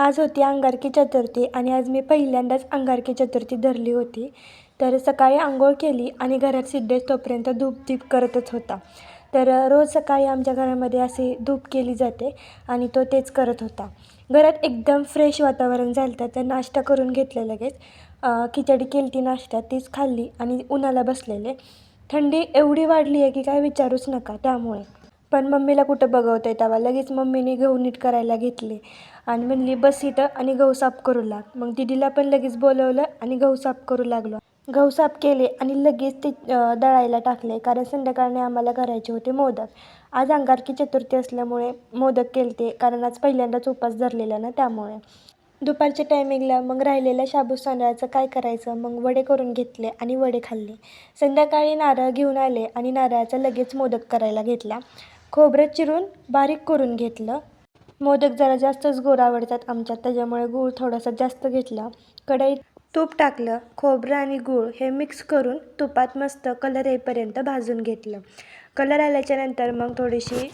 आज होती अंगारकी चतुर्थी आणि आज मी पहिल्यांदाच अंगारकी चतुर्थी धरली होती. तर सकाळी अंघोळ केली आणि घरात सिद्धेश तोपर्यंत धूप-दीप करतच होता. तर रोज सकाळी आमच्या घरामध्ये अशी धूप केली जाते आणि तो तेच करत होता. घरात एकदम फ्रेश वातावरण झालं होतं. तर नाश्ता करून घेतलं लगेच. खिचडी केली ती नाश्त्यात तीच खाल्ली आणि उन्हाला बसलेले. थंडी एवढी वाढली आहे की काय विचारूच नका त्यामुळे. पण मम्मीला कुठं बघवता तेव्हा लगेच मम्मीने गहू नीट करायला घेतले आणि म्हणली बस इथं आणि गहू साफ करू लाग. मग दीदीला पण लगेच बोलवलं आणि गहू साफ करू लागलो. गहू साफ केले आणि लगेच ते दळायला टाकले कारण संध्याकाळने आम्हाला करायचे होते मोदक. आज अंगारकी चतुर्थी असल्यामुळे मोदक केलते कारण आज पहिल्यांदाच उपास धरलेला ना त्यामुळे. दुपारच्या टायमिंगला मग राहिलेल्या शाबूत तांदळाचं काय करायचं मग वडे करून घेतले आणि वडे खाल्ले. संध्याकाळी नारळ घेऊन आले आणि नारळाचा लगेच मोदक करायला घेतला. खोबरं चिरून बारीक करून घेतलं. मोदक जरा जास्तच गोड आवडतात आमच्यात त्याच्यामुळे गूळ थोडासा जास्त घेतला. कढईत तूप टाकलं. खोबरं आणि गूळ हे मिक्स करून तुपात मस्त कलर येईपर्यंत भाजून घेतलं. कलर आल्याच्यानंतर मग थोडीशी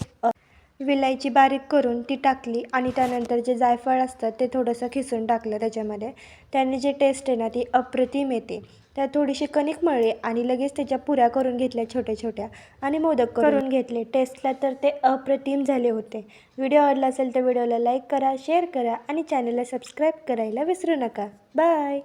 विलायची बारीक करून ती टाकली आणि त्यानंतर जे जायफळ असतं ते थोडंसं खिसून टाकलं त्याच्यामध्ये. त्याने जी टेस्ट आहे ना ती अप्रतिम येते. त्यात थोडीशी कणिक मळली आणि लगेच त्याच्या पुऱ्या करून घेतल्या छोट्या छोट्या आणि मोदक करून घेतले. टेस्टला तर ते अप्रतिम झाले होते. व्हिडिओ आवडला असेल तर व्हिडिओला लाईक करा, शेअर करा आणि चॅनलला सबस्क्राईब करायला विसरू नका. बाय.